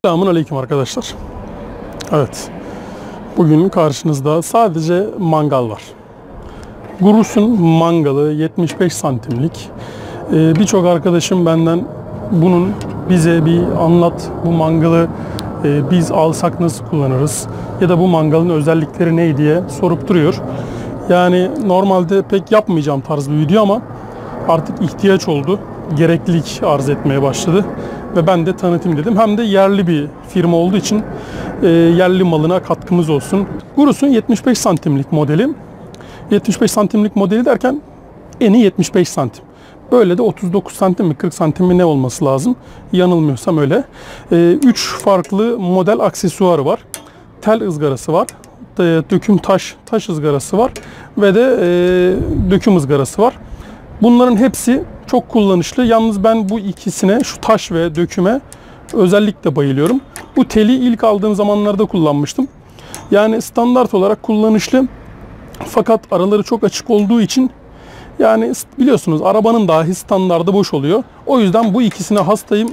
Selamünaleyküm arkadaşlar. Evet, bugün karşınızda sadece mangal var. Gurus'un mangalı 75 santimlik. Birçok arkadaşım benden bize bir anlat, bu mangalı biz alsak nasıl kullanırız ya da bu mangalın özellikleri ne diye sorup duruyor. Yani normalde pek yapmayacağım tarz bir video ama artık ihtiyaç oldu. Gereklilik arz etmeye başladı ve ben de tanıtayım dedim. Hem de yerli bir firma olduğu için yerli malına katkımız olsun. Gurus'un 75 santimlik modeli. 75 santimlik modeli derken eni 75 santim. Böyle de 39 santim mi 40 santim mi ne olması lazım? Yanılmıyorsam öyle. 3 farklı model aksesuarı var. Tel ızgarası var. Döküm taş ızgarası var. Ve de döküm ızgarası var. Bunların hepsi çok kullanışlı. Yalnız ben bu ikisine, şu taş ve döküme özellikle bayılıyorum. Bu teli ilk aldığım zamanlarda kullanmıştım. Yani standart olarak kullanışlı. Fakat araları çok açık olduğu için yani biliyorsunuz arabanın dahi standardı boş oluyor. O yüzden bu ikisine hastayım.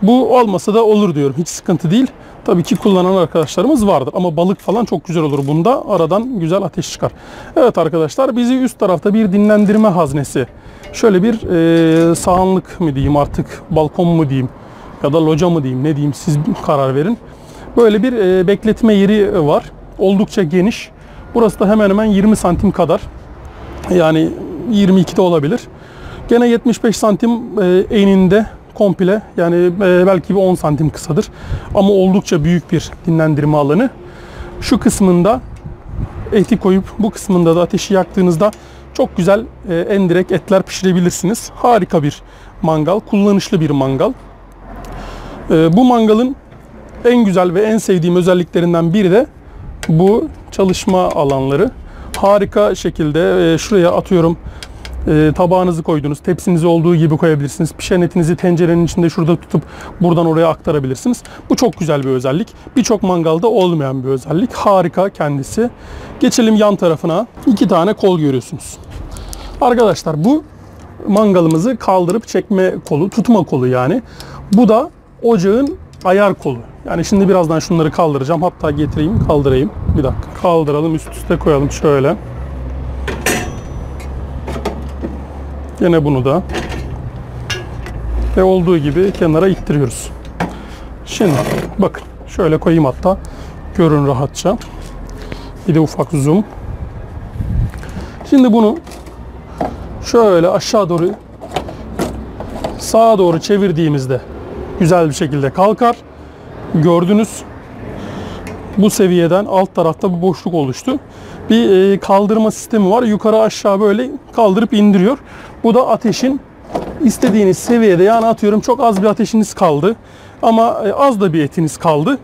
Bu olmasa da olur diyorum. Hiç sıkıntı değil. Tabii ki kullanan arkadaşlarımız vardır. Ama balık falan çok güzel olur bunda. Aradan güzel ateş çıkar. Evet arkadaşlar, bizi üst tarafta bir dinlendirme haznesi. Şöyle bir sahanlık mı diyeyim artık, balkon mu diyeyim ya da loca mı diyeyim, ne diyeyim siz karar verin. Böyle bir bekletme yeri var. Oldukça geniş. Burası da hemen hemen 20 santim kadar. Yani 22 de olabilir. Gene 75 santim eninde komple, yani belki bir 10 santim kısadır. Ama oldukça büyük bir dinlendirme alanı. Şu kısmında eti koyup bu kısmında da ateşi yaktığınızda çok güzel endirek etler pişirebilirsiniz. Harika bir mangal, kullanışlı bir mangal. Bu mangalın en güzel ve en sevdiğim özelliklerinden biri de bu çalışma alanları. Harika şekilde şuraya atıyorum, tabağınızı koydunuz, tepsinizi olduğu gibi koyabilirsiniz. Pişen etinizi tencerenin içinde şurada tutup buradan oraya aktarabilirsiniz. Bu çok güzel bir özellik. Birçok mangalda olmayan bir özellik. Harika kendisi. Geçelim yan tarafına. 2 tane kol görüyorsunuz. Arkadaşlar bu mangalımızı kaldırıp çekme kolu, tutma kolu yani. Bu da ocağın ayar kolu. Yani şimdi birazdan şunları kaldıracağım. Hatta getireyim, kaldırayım. Bir dakika. Kaldıralım, üst üste koyalım şöyle. Yine bunu da ve olduğu gibi kenara ittiriyoruz. Şimdi bakın şöyle koyayım, hatta görün rahatça. Bir de ufak zoom. Şimdi bunu şöyle aşağı doğru, sağa doğru çevirdiğimizde güzel bir şekilde kalkar. Gördünüz, bu seviyeden alt tarafta bir boşluk oluştu. Bir kaldırma sistemi var. Yukarı aşağı böyle kaldırıp indiriyor. Bu da ateşin istediğiniz seviyede, yani atıyorum çok az bir ateşiniz kaldı ama az da bir etiniz kaldı.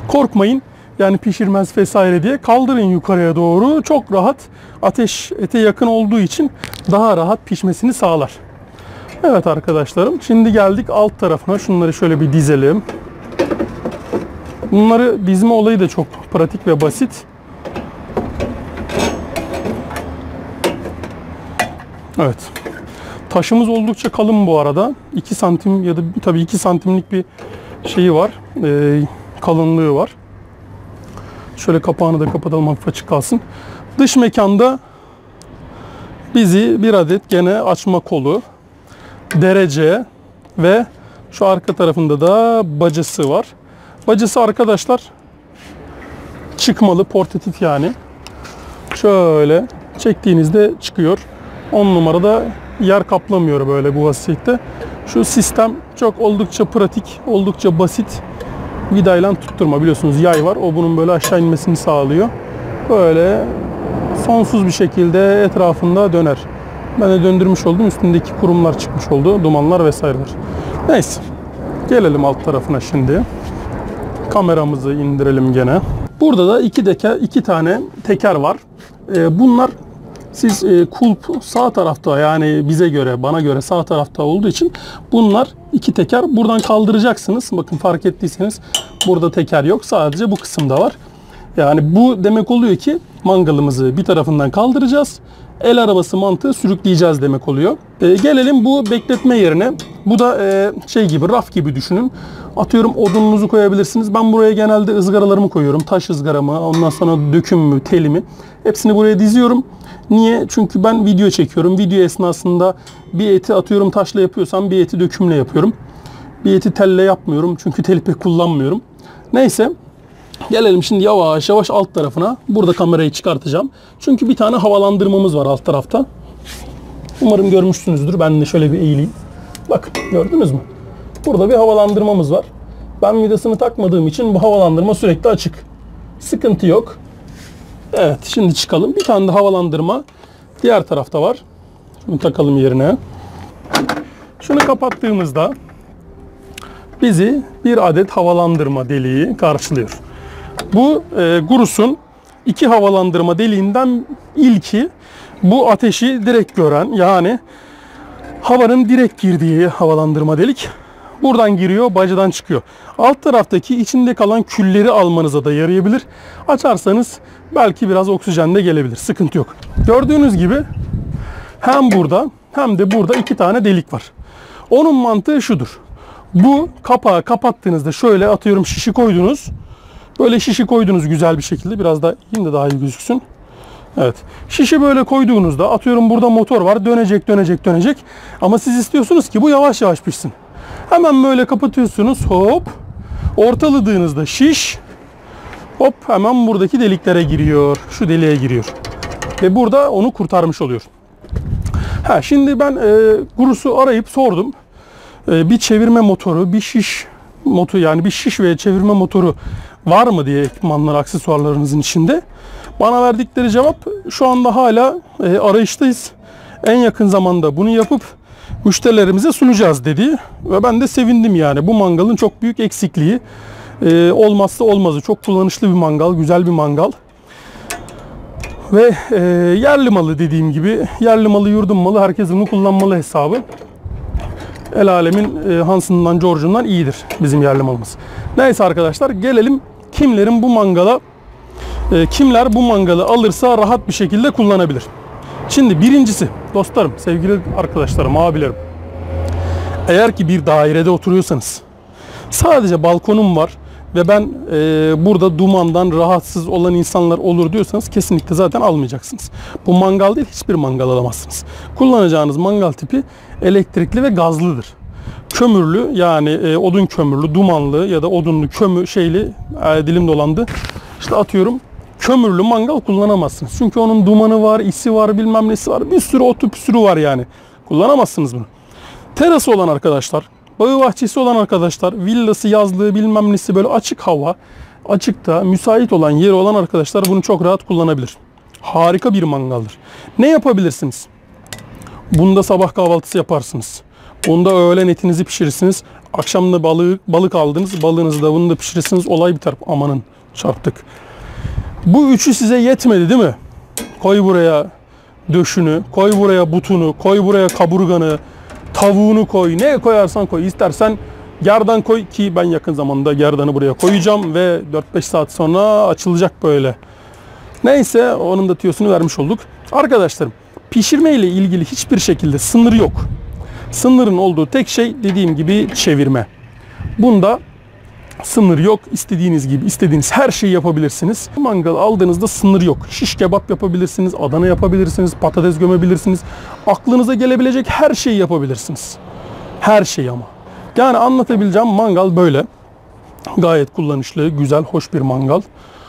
Korkmayın, yani pişirmez vesaire diye, kaldırın yukarıya doğru. Çok rahat, ateş ete yakın olduğu için daha rahat pişmesini sağlar. Evet arkadaşlarım, şimdi geldik alt tarafına. Şunları şöyle bir dizelim. Bunları dizme olayı da çok pratik ve basit. Evet. Taşımız oldukça kalın bu arada. 2 santim ya da tabii 2 santimlik bir şeyi var. Kalınlığı var. Şöyle kapağını da kapatalım, hafif açık kalsın. Dış mekanda bizi bir adet gene açma kolu, derece ve şu arka tarafında da bacası var. Bacası arkadaşlar çıkmalı, portatif yani. Şöyle çektiğinizde çıkıyor. 10 numarada yer kaplamıyor böyle bu vasiyette. Şu sistem çok oldukça pratik, oldukça basit. Vidayla tutturma, biliyorsunuz yay var. O bunun böyle aşağı inmesini sağlıyor. Böyle sonsuz bir şekilde etrafında döner. Ben de döndürmüş oldum. Üstündeki kurumlar çıkmış oldu. Dumanlar vesaireler. Neyse. Gelelim alt tarafına şimdi. Kameramızı indirelim gene. Burada da iki tane teker var. Bunlar siz kulp sağ tarafta, yani bize göre, bana göre sağ tarafta olduğu için bunlar iki teker. Buradan kaldıracaksınız. Bakın fark ettiyseniz burada teker yok. Sadece bu kısımda var. Yani bu demek oluyor ki mangalımızı bir tarafından kaldıracağız. el arabası mantığı sürükleyeceğiz demek oluyor. Gelelim bu bekletme yerine. Bu da şey gibi, raf gibi düşünün. Atıyorum odununuzu koyabilirsiniz. Ben buraya genelde ızgaralarımı koyuyorum. Taş ızgaramı, ondan sonra dökümümü, telimi. Hepsini buraya diziyorum. Niye? Çünkü ben video çekiyorum. Video esnasında bir eti atıyorum taşla yapıyorsam bir eti dökümle yapıyorum. Bir eti telle yapmıyorum. Çünkü teli pek kullanmıyorum. Neyse. Gelelim şimdi yavaş yavaş alt tarafına. Burada kamerayı çıkartacağım. Çünkü bir tane havalandırmamız var alt tarafta. Umarım görmüşsünüzdür. Ben de şöyle bir eğileyim. Bakın gördünüz mü? Burada bir havalandırmamız var. Ben vidasını takmadığım için bu havalandırma sürekli açık. Sıkıntı yok. Evet, şimdi çıkalım. Bir tane de havalandırma diğer tarafta var. Şunu takalım yerine. Şunu kapattığımızda bizi bir adet havalandırma deliği karşılıyor. Bu Gurus'un 2 havalandırma deliğinden ilki bu ateşi direkt gören, yani havanın direkt girdiği havalandırma delik. Buradan giriyor, bacadan çıkıyor. Alt taraftaki içinde kalan külleri almanıza da yarayabilir. Açarsanız belki biraz oksijen de gelebilir. Sıkıntı yok. Gördüğünüz gibi hem burada hem de burada 2 tane delik var. Onun mantığı şudur. Bu kapağı kapattığınızda şöyle atıyorum şişi koydunuz. Böyle şişi koydunuz güzel bir şekilde. Biraz da yine daha iyi gözüksün. Evet. Şişi böyle koyduğunuzda atıyorum burada motor var. Dönecek, dönecek, dönecek. Ama siz istiyorsunuz ki bu yavaş yavaş pişsin. Hemen böyle kapatıyorsunuz. Hop. Ortaladığınızda şiş. Hop hemen buradaki deliklere giriyor. Şu deliğe giriyor. Ve burada onu kurtarmış oluyor. Şimdi ben Gurus'u arayıp sordum. Bir çevirme motoru, bir şiş motoru, yani bir şiş ve çevirme motoru var mı diye ekipmanlar, aksesuarlarınızın içinde. Bana verdikleri cevap şu anda hala arayıştayız. En yakın zamanda bunu yapıp müşterilerimize sunacağız dedi. Ve ben de sevindim yani. Bu mangalın çok büyük eksikliği. Olmazsa olmazı. Çok kullanışlı bir mangal, güzel bir mangal. Ve yerli malı dediğim gibi. Yerli malı, yurdum malı, herkes bunu kullanmalı hesabı. El alemin Hans'ından, George'undan iyidir bizim yerli malımız. Neyse arkadaşlar, gelelim kimlerin bu mangala, kimler bu mangalı alırsa rahat bir şekilde kullanabilir. Şimdi birincisi dostlarım, sevgili arkadaşlarım, abilerim. Eğer ki bir dairede oturuyorsanız, sadece balkonum var ve ben burada dumandan rahatsız olan insanlar olur diyorsanız kesinlikle zaten almayacaksınız. Bu mangal değil, hiçbir mangal alamazsınız. Kullanacağınız mangal tipi elektrikli ve gazlıdır. Kömürlü, yani odun kömürlü, dumanlı ya da odunlu, dilim dolandı. İşte atıyorum kömürlü mangal kullanamazsınız. Çünkü onun dumanı var, isi var, bilmem nesi var. Bir sürü otu püsürü var yani. Kullanamazsınız bunu. Terası olan arkadaşlar, bağı bahçesi olan arkadaşlar, villası, yazlığı, bilmem nesi, böyle açık hava, açıkta müsait olan yeri olan arkadaşlar bunu çok rahat kullanabilir. Harika bir mangaldır. Ne yapabilirsiniz? Bunda sabah kahvaltısı yaparsınız. Bunda öğlen etinizi pişirirsiniz. Akşam da balık aldınız. Balığınızı da bunu da pişirirsiniz. Olay biter. Amanın çarptık. Bu üçü size yetmedi değil mi? Koy buraya döşünü, koy buraya butunu, koy buraya kaburganı, tavuğunu koy. Ne koyarsan koy. İstersen gerdan koy, ki ben yakın zamanda gerdanı buraya koyacağım ve 4-5 saat sonra açılacak böyle. Neyse, onun da tüyosunu vermiş olduk. Arkadaşlarım, pişirme ile ilgili hiçbir şekilde sınır yok. Sınırın olduğu tek şey dediğim gibi çevirme. Bunda sınır yok. İstediğiniz gibi istediğiniz her şeyi yapabilirsiniz. Mangal aldığınızda sınır yok. Şiş kebap yapabilirsiniz, Adana yapabilirsiniz, patates gömebilirsiniz. Aklınıza gelebilecek her şeyi yapabilirsiniz. Her şeyi ama. Yani anlatabileceğim mangal böyle. Gayet kullanışlı, güzel, hoş bir mangal.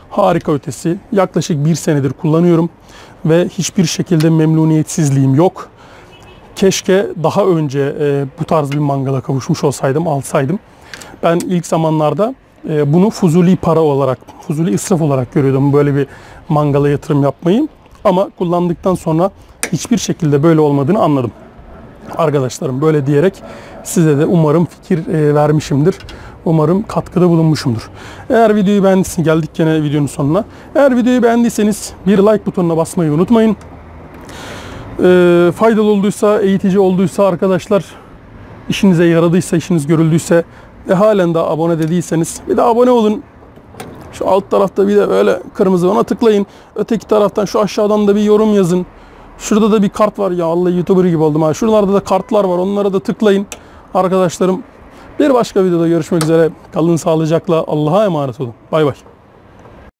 Harika ötesi. Yaklaşık 1 senedir kullanıyorum ve hiçbir şekilde memnuniyetsizliğim yok. Keşke daha önce bu tarz bir mangala kavuşmuş olsaydım, alsaydım. Ben ilk zamanlarda bunu fuzuli para olarak, fuzuli israf olarak görüyordum böyle bir mangala yatırım yapmayı. Ama kullandıktan sonra hiçbir şekilde böyle olmadığını anladım. Arkadaşlarım, böyle diyerek size de umarım fikir vermişimdir. Umarım katkıda bulunmuşumdur. Eğer videoyu beğendiyseniz, geldik gene videonun sonuna. Eğer videoyu beğendiyseniz bir like butonuna basmayı unutmayın. Faydalı olduysa, eğitici olduysa arkadaşlar, işinize yaradıysa, işiniz görüldüyse ve halen daha abone de değilseniz bir de abone olun. Şu alt tarafta bir de böyle kırmızı ona tıklayın. Öteki taraftan şu aşağıdan da bir yorum yazın. Şurada da bir kart var ya, Allah YouTuber gibi oldum ha. Şuralarda da kartlar var, onlara da tıklayın. Arkadaşlarım, bir başka videoda görüşmek üzere. Kalın sağlıcakla, Allah'a emanet olun. Bay bay.